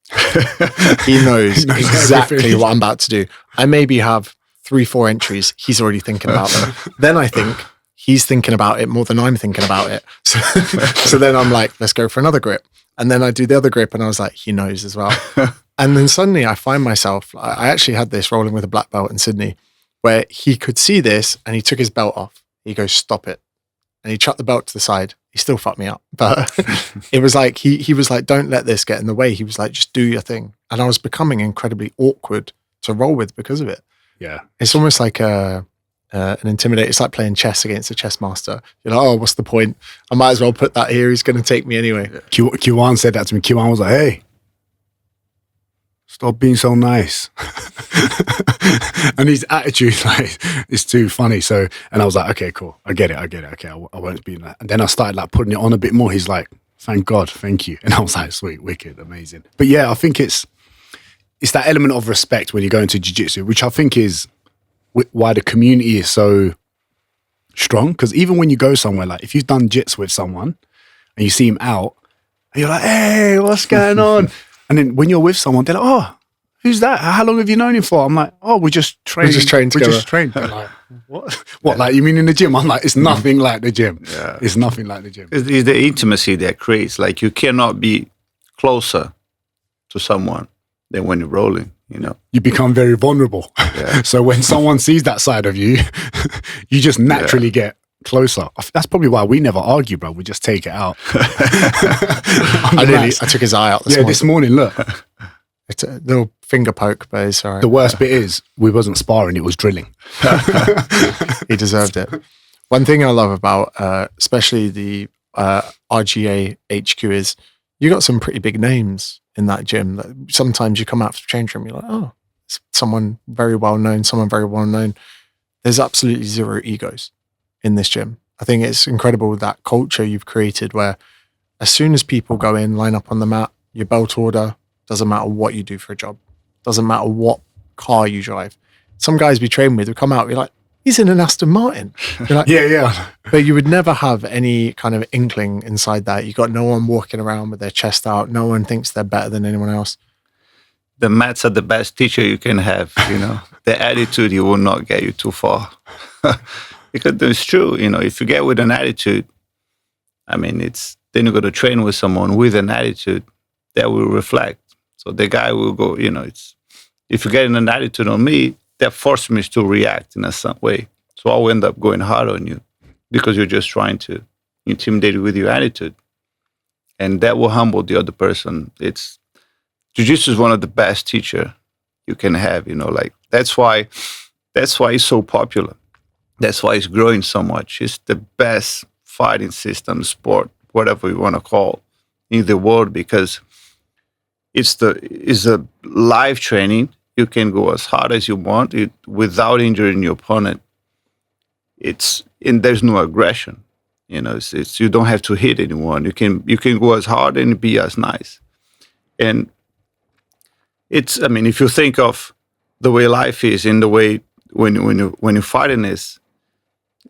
He knows exactly what I'm about to do. I maybe have 3-4 entries. He's already thinking about them. Then I think he's thinking about it more than I'm thinking about it. So then I'm like, let's go for another grip. And then I do the other grip and I was like, he knows as well. And then suddenly I find myself, I actually had this rolling with a black belt in Sydney, where he could see this and he took his belt off. He goes, stop it. And he chucked the belt to the side. He still fucked me up. But it was like, he was like, don't let this get in the way. He was like, just do your thing. And I was becoming incredibly awkward to roll with because of it. Yeah. It's almost like a and intimidate. It's like playing chess against a chess master. You're like, oh, what's the point? I might as well put that here. He's going to take me anyway. Q1 said that to me. Q1 was like, hey, stop being so nice. And his attitude, like, is too funny. So, and I was like, okay, cool. I get it. Okay, I won't be that. And then I started like putting it on a bit more. He's like, thank God, thank you. And I was like, sweet, wicked, amazing. But yeah, I think it's that element of respect when you go into jiu-jitsu, which I think is why the community is so strong. Because even when you go somewhere, like if you've done jits with someone and you see him out, and you're like, hey, what's going on? And then when you're with someone, they're like, oh, who's that? How long have you known him for? I'm like, oh, we just trained together. They're like, what? What, like, you mean in the gym? I'm like, it's nothing like the gym. Yeah. It's nothing like the gym. It's the intimacy that creates. Like, you cannot be closer to someone than when you're rolling, you know? You become very vulnerable. Yeah. So when someone sees that side of you, you just naturally get closer. That's probably why we never argue, bro. We just take it out. I took his eye out this morning, look. It's a little finger poke, but it's all right. The worst bit is we wasn't sparring, it was drilling. He deserved it. One thing I love about especially the RGA HQ is you got some pretty big names in that gym that sometimes you come out of the change room, you're like, oh, it's someone very well known. There's absolutely zero egos in this gym. I think it's incredible that culture you've created where as soon as people go in, line up on the mat, your belt order, doesn't matter what you do for a job, doesn't matter what car you drive. Some guys we train with, we come out, we're like, he's in an Aston Martin. You're like, yeah. But you would never have any kind of inkling inside that. You got no one walking around with their chest out. No one thinks they're better than anyone else. The mats are the best teacher you can have, you know. The attitude, you will not get you too far. Because it's true, you know, if you get with an attitude, I mean, then you got to train with someone with an attitude that will reflect. So the guy will go, you know, if you get an attitude on me, that forces me to react in a some way. So I'll end up going hard on you because you're just trying to intimidate with your attitude. And that will humble the other person. Jiu-jitsu is one of the best teacher you can have, you know, like that's why it's so popular. That's why it's growing so much. It's the best fighting system, sport, whatever you want to call in the world, because it's a live training. You can go as hard as you want without injuring your opponent. And there's no aggression. You know, it's you don't have to hit anyone. You can go as hard and be as nice. And I mean, if you think of the way life is, in the way when you're fighting is,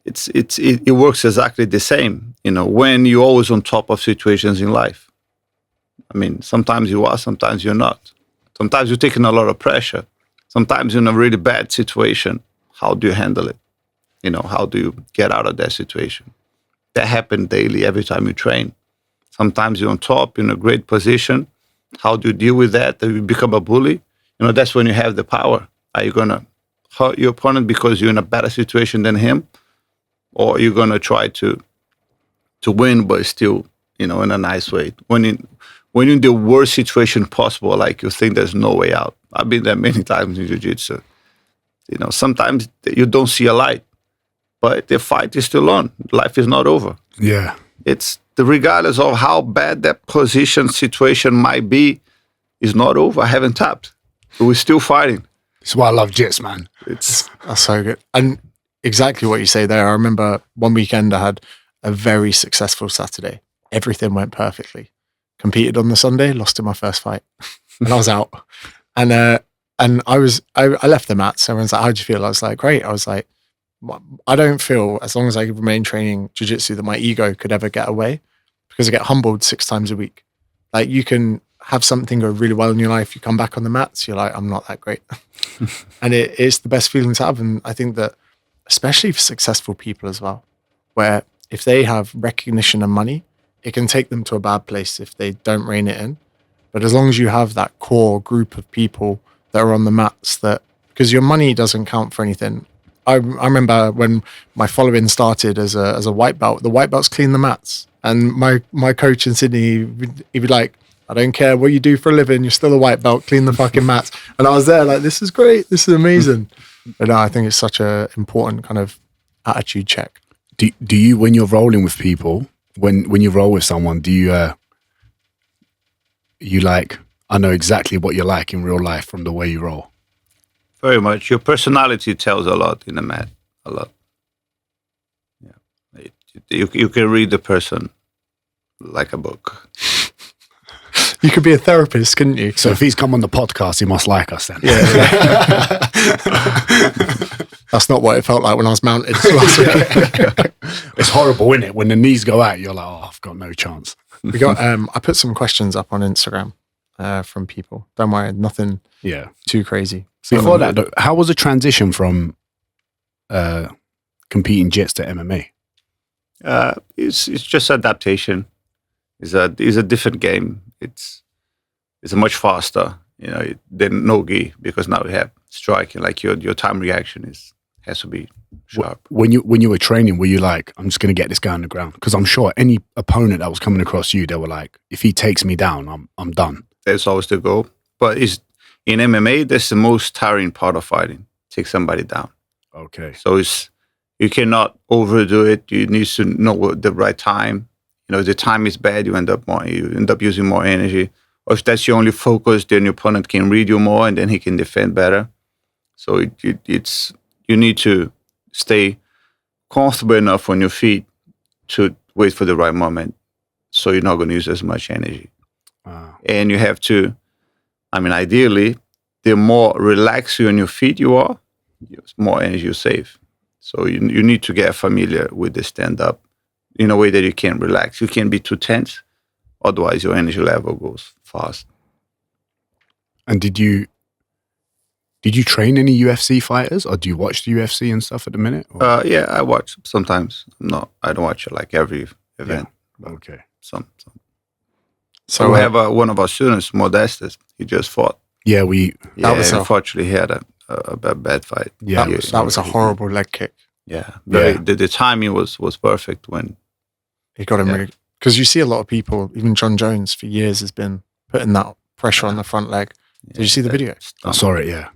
it works exactly the same. You know, when you're always on top of situations in life. I mean, sometimes you are, sometimes you're not. Sometimes you're taking a lot of pressure. Sometimes you're in a really bad situation. How do you handle it? You know, how do you get out of that situation? That happens daily every time you train. Sometimes you're on top, in a great position. How do you deal with that? Do you become a bully? You know, that's when you have the power. Are you going to hurt your opponent because you're in a better situation than him? Or are you going to try to win, but still, you know, in a nice way? When you're in the worst situation possible, like you think there's no way out. I've been there many times in jiu-jitsu. You know, sometimes you don't see a light, but the fight is still on. Life is not over. Yeah. It's regardless of how bad that situation might be, it's not over. I haven't tapped. But we're still fighting. That's why I love jits, man. That's so good. And exactly what you say there. I remember one weekend I had a very successful Saturday. Everything went perfectly. Competed on the Sunday, lost in my first fight, and I was out. And I left the mats. Everyone's like, "How'd you feel?" I was like, "Great." I was like, I don't feel, as long as I remain training jiu-jitsu, that my ego could ever get away, because I get humbled 6 times a week. Like, you can have something go really well in your life, you come back on the mats, you're like, I'm not that great. And it's the best feeling to have. And I think that, especially for successful people as well, where if they have recognition and money, it can take them to a bad place if they don't rein it in. But as long as you have that core group of people that are on the mats, because your money doesn't count for anything. I remember when my following started as a white belt, the white belts clean the mats. And my coach in Sydney, he'd be like, I don't care what you do for a living, you're still a white belt, clean the fucking mats. And I was there like, this is great, this is amazing. But no, I think it's such a important kind of attitude check. Do you, when you're rolling with people, when you roll with someone, do you like, I know exactly what you're like in real life from the way you roll? Very much. Your personality tells a lot in the mat. A lot. Yeah. You can read the person like a book. You could be a therapist, couldn't you? So if he's come on the podcast, he must like us then. Yeah. That's not what it felt like when I was mounted last week. It's horrible, isn't it? When the knees go out, you're like, oh, I've got no chance. We got. I put some questions up on Instagram from people. Don't worry, nothing too crazy. Before that, though, how was the transition from competing jits to MMA? It's just adaptation. It's a different game. It's much faster, than Nogi, because now we have striking. Like your time reaction has to be sharp. When you were training, were you like, I'm just going to get this guy on the ground? Because I'm sure any opponent that was coming across you, they were like, if he takes me down, I'm done. That's always the goal. But in MMA, that's the most tiring part of fighting. Take somebody down. Okay. So you cannot overdo it. You need to know the right time. If the time is bad, you end up using more energy. Or if that's your only focus, then your opponent can read you more, and then he can defend better. So you need to stay comfortable enough on your feet to wait for the right moment. So you're not going to use as much energy. And you have to, ideally, the more relaxed you on your feet you are, the more energy you save. So you need to get familiar with the stand-up in a way that you can relax. You can't be too tense, otherwise your energy level goes fast. And did you train any UFC fighters, or do you watch the UFC and stuff at the minute? Yeah, I watch sometimes. I don't watch it like every event. Yeah. Okay. Some. So we have one of our students, Modestus. He just fought. Yeah, unfortunately he had a bad fight. Yeah, that was a horrible leg kick. Yeah, the timing was perfect when he got him really. Because you see a lot of people, even John Jones for years has been putting that pressure on the front leg. Did you see the video? I saw it, yeah.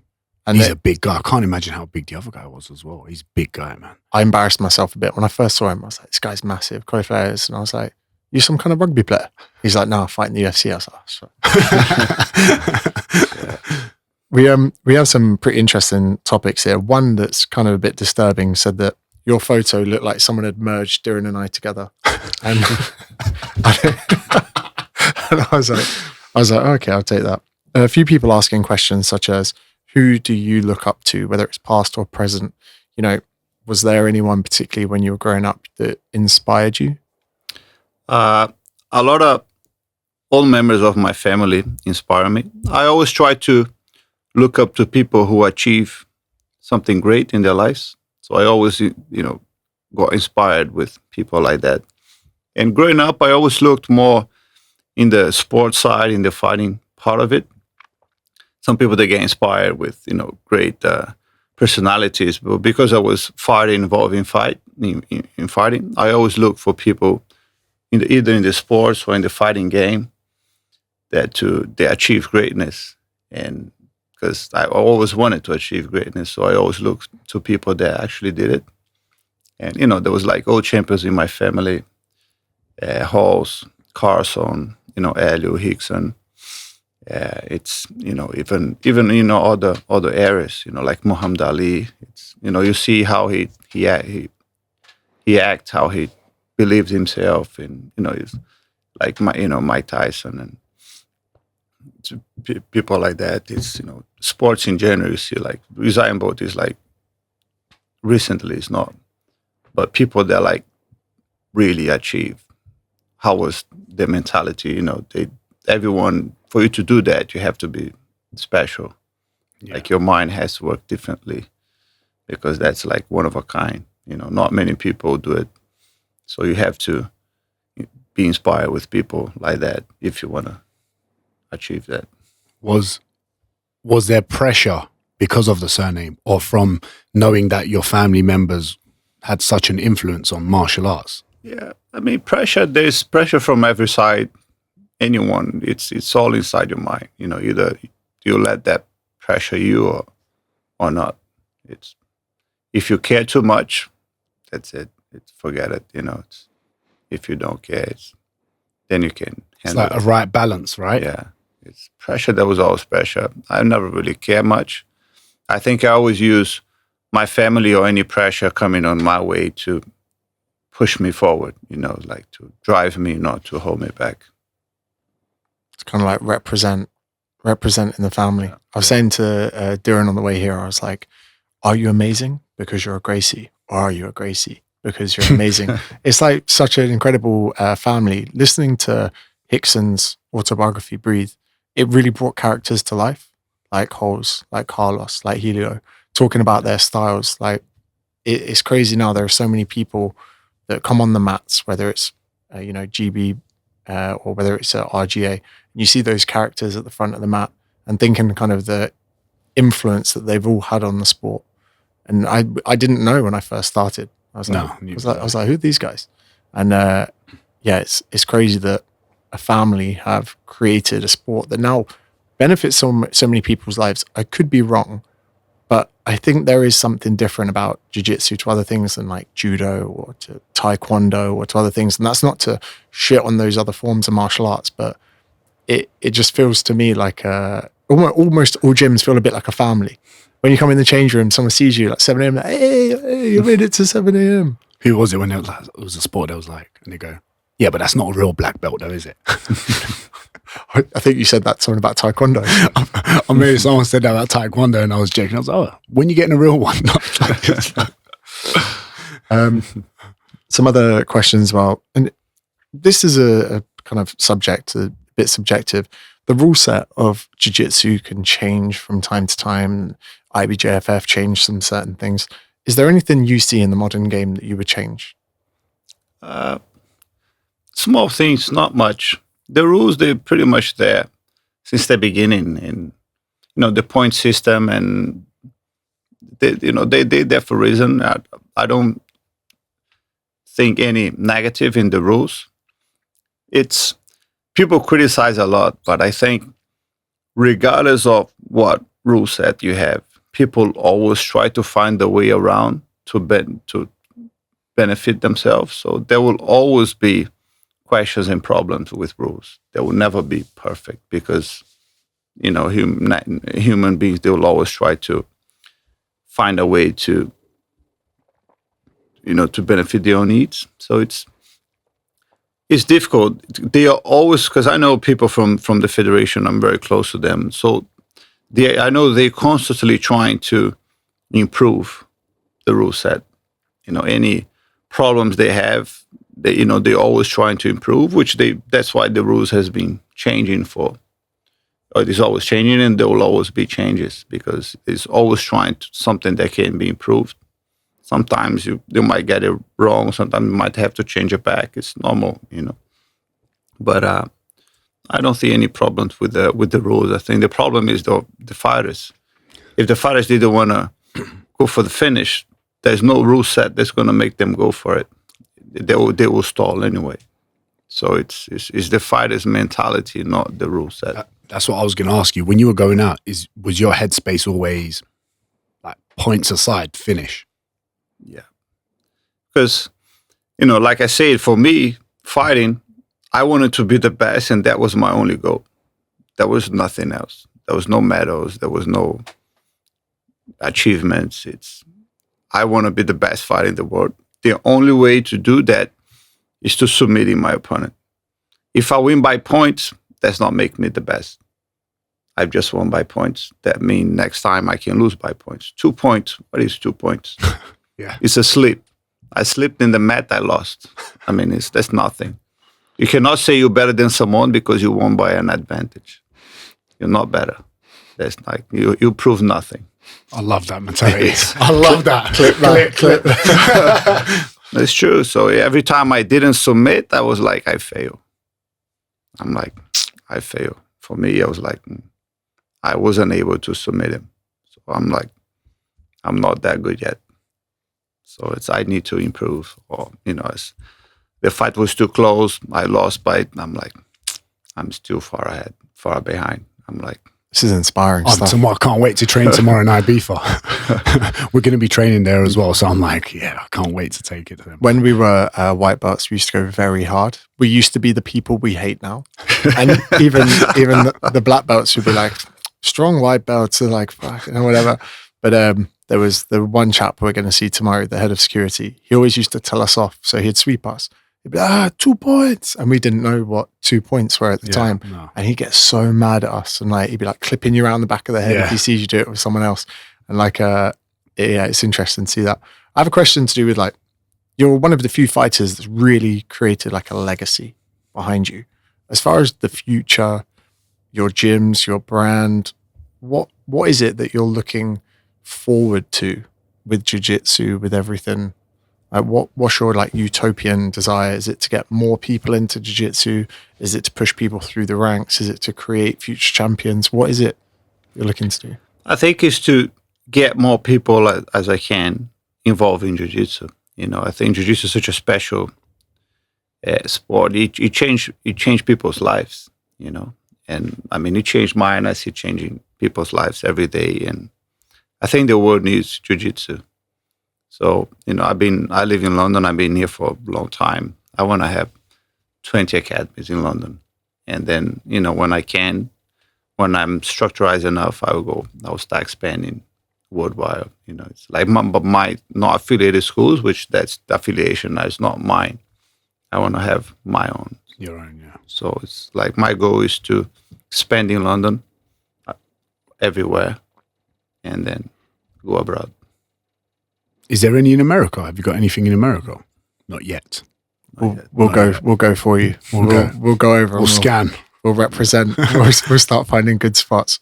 And he's a big guy. I can't imagine how big the other guy was as well. He's a big guy, man. I embarrassed myself a bit. When I first saw him, I was like, this guy's massive, Corey Flares. And I was like, you some kind of rugby player? He's like, no, I fight in the UFC. I was like, We have some pretty interesting topics here. One that's kind of a bit disturbing said that your photo looked like someone had merged Duran and I together. And, and I was like, okay, I'll take that. A few people asking questions such as, who do you look up to, whether it's past or present? Was there anyone particularly when you were growing up that inspired you? A lot of all members of my family inspire me. I always try to look up to people who achieve something great in their lives. So I always, got inspired with people like that. And growing up, I always looked more in the sports side, in the fighting part of it. Some people, they get inspired with, great personalities. But because I was involved in fighting, I always look for people either in the sports or in the fighting game that they achieve greatness. And because I always wanted to achieve greatness, so I always looked to people that actually did it. And, there was like old champions in my family, Halls, Carson, Elio, Hickson. It's, even other areas, like Muhammad Ali. It's, you see how he acts, how he believes himself, and, it's like, Mike Tyson and people like that. It's, sports in general, you see, like Usain Bolt is like, recently it's not, but people that like really achieve, how was their mentality, everyone, for you to do that, you have to be special. Yeah. Like your mind has to work differently, because that's like one of a kind, not many people do it. So you have to be inspired with people like that if you want to achieve that. Was there pressure because of the surname, or from knowing that your family members had such an influence on martial arts? Yeah, pressure, there's pressure from every side. Anyone, it's all inside your mind. Either you let that pressure you or not. It's if you care too much, that's it. Forget it. If you don't care, then you can It's handle like it. a right balance, right? Yeah, it's pressure. There was always pressure. I never really cared much. I think I always use my family or any pressure coming on my way to push me forward, like to drive me, not to hold me back. It's kind of like representing the family. I was saying to Darren on the way here, I was like, are you amazing because you're a Gracie, or are you a Gracie because you're amazing? It's like such an incredible family. Listening to Hickson's autobiography, Breathe, it really brought characters to life, like Holes, like Carlos, like Helio, talking about their styles. Like it's crazy now. There are so many people that come on the mats, whether it's GB or whether it's RGA, and you see those characters at the front of the mat and thinking kind of the influence that they've all had on the sport. And I didn't know when I first started. I was like, who are these guys? And it's crazy that a family have created a sport that now benefits so many people's lives. I could be wrong, but I think there is something different about jiu-jitsu to other things than like judo or to taekwondo or to other things. And that's not to shit on those other forms of martial arts, but it just feels to me like almost all gyms feel a bit like a family. When you come in the change room, someone sees you like 7 a.m. Like, hey, you made it to 7 a.m. Who was it when it was a sport that was like, and they go, yeah, but that's not a real black belt though, is it? I think you said that something about taekwondo. I mean, someone said that about taekwondo and I was joking. I was like, oh, when you getting a real one? Some other questions. Well, and this is a kind of subject, a bit subjective. The rule set of jiu-jitsu can change from time to time. IBJFF changed some certain things. Is there anything you see in the modern game that you would change? Small things, not much. The rules, they're pretty much there since the beginning. And, the point system, and, they're there for a reason. I don't think any negative in the rules. People criticize a lot, but I think regardless of what rule set you have, people always try to find a way around to benefit themselves. So there will always be questions and problems with rules. They will never be perfect because, human beings, they will always try to find a way to benefit their own needs. So it's difficult. They are always, because I know people from the federation, I'm very close to them. So I know they're constantly trying to improve the rule set. Any problems they have, they're always trying to improve, that's why the rules has been changing it's always changing, and there will always be changes because it's always trying something that can be improved. Sometimes you might get it wrong. Sometimes you might have to change it back. It's normal, But I don't see any problems with the rules. I think the problem is the fighters. If the fighters didn't want to go for the finish, there's no rule set that's going to make them go for it. They will stall anyway. So it's the fighter's mentality, not the rule set. That's what I was going to ask you. When you were going out, was your headspace always like points aside, finish? Yeah. Because, like I said, for me, fighting, I wanted to be the best, and that was my only goal. There was nothing else. There was no medals. There was no achievements. I want to be the best fighter in the world. The only way to do that is to submit my opponent. If I win by points, that's not make me the best. I've just won by points. That means next time I can lose by points. 2 points. What is 2 points? Yeah. It's a slip. I slipped in the mat, I lost. I mean, that's nothing. You cannot say you're better than someone because you won by an advantage. You're not better. That's like, you prove nothing. I love that mentality. I love that. Clip. It's true. So every time I didn't submit, I was like, I fail. I'm like, I fail. For me, I was like, I wasn't able to submit him. So I'm like, I'm not that good yet. So I need to improve. Or, the fight was too close. I lost by, I'm like, I'm still far behind. I'm like, This is inspiring stuff. Tomorrow, I can't wait to train tomorrow in Ibiza. We're going to be training there as well. So I'm like, yeah, I can't wait to take it to them. When we were white belts, we used to go very hard. We used to be the people we hate now. And even the black belts would be like, strong white belts are like, fuck, whatever. But there was the one chap we're going to see tomorrow, the head of security. He always used to tell us off. So he'd sweep us. He'd be like, 2 points. And we didn't know what 2 points were at the time. No. And he'd get so mad at us. And like, he'd be like clipping you around the back of the head if he sees you do it with someone else. And like, yeah, it's interesting to see that. I have a question to do with like, you're one of the few fighters that's really created like a legacy behind you. As far as the future, your gyms, your brand, what is it that you're looking forward to with jiu-jitsu, with everything? Like what's your like utopian desire? Is it to get more people into jiu-jitsu? Is it to push people through the ranks? Is it to create future champions? What is it you're looking to do? I think it's to get more people as I can involved in jiu-jitsu. You know, I think jiu-jitsu is such a special sport. It changed people's lives, you know. And I mean, it changed mine. I see it changing people's lives every day. And I think the world needs jiu-jitsu. So, you know, I live in London. I've been here for a long time. I want to have 20 academies in London. And then, you know, when I'm structured enough, I'll start expanding worldwide. You know, it's like my not affiliated schools, which that's the affiliation. That's not mine. I want to have my own. Your own, yeah. So it's like my goal is to expand in London, everywhere, and then go abroad. Is there any in America? Have you got anything in America? Not yet. We'll go for you. We'll go over. We'll scan. We'll represent. we'll start finding good spots.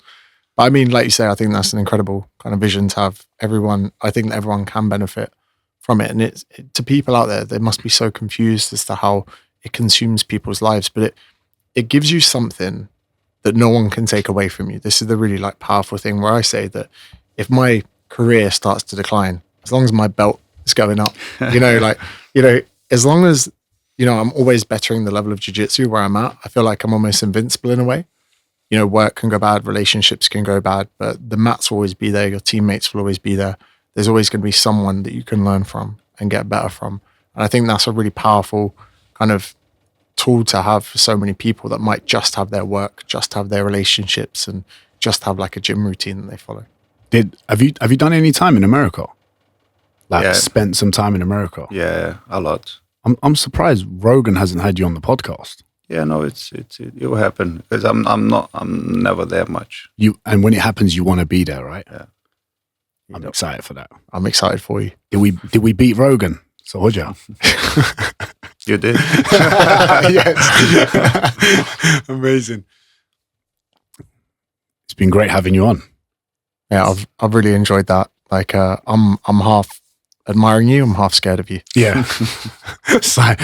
But I mean, like you say, I think that's an incredible kind of vision to have. I think that everyone can benefit from it. And to people out there, they must be so confused as to how it consumes people's lives. But it gives you something that no one can take away from you. This is the really like powerful thing where I say that if my career starts to decline, as long as my belt is going up, as long as, I'm always bettering the level of jiu-jitsu where I'm at, I feel like I'm almost invincible in a way. You know, work can go bad, relationships can go bad, but the mats will always be there. Your teammates will always be there. There's always going to be someone that you can learn from and get better from. And I think that's a really powerful kind of tool to have for so many people that might just have their work, just have their relationships, and just have like a gym routine that they follow. Have you done any time in America? Spent some time in America? Yeah, a lot. I'm surprised Rogan hasn't had you on the podcast. Yeah, no, it will happen because I'm never there much. And when it happens, you want to be there, right? Yeah. I'm excited for that. I'm excited for you. Did we beat Rogan? So Hoja. You did? Yes. Amazing. It's been great having you on. Yeah, I've really enjoyed that. Like I'm half admiring you, I'm half scared of you. Yeah. It's like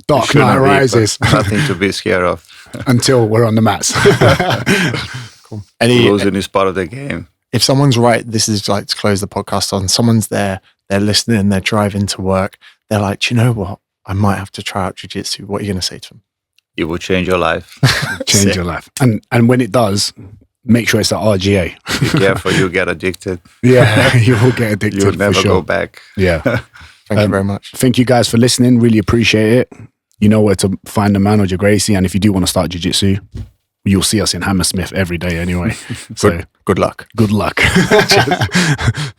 Dark Knight Rises. Nothing to be scared of. Until we're on the mats. Cool. Losing is part of the game. If someone's right, this is like to close the podcast on, someone's there, they're listening, they're driving to work, they're like, do you know what? I might have to try out jiu-jitsu. What are you going to say to them? It will change your life. Change your life. And when it does, make sure it's the RGA. Be careful, you'll get addicted. Yeah, you will get addicted. You'll never for sure. go back. Yeah. Thank you very much. Thank you guys for listening. Really appreciate it. You know where to find the man or Gracie. And if you do want to start jiu-jitsu, you'll see us in Hammersmith every day anyway. So good luck. Good luck.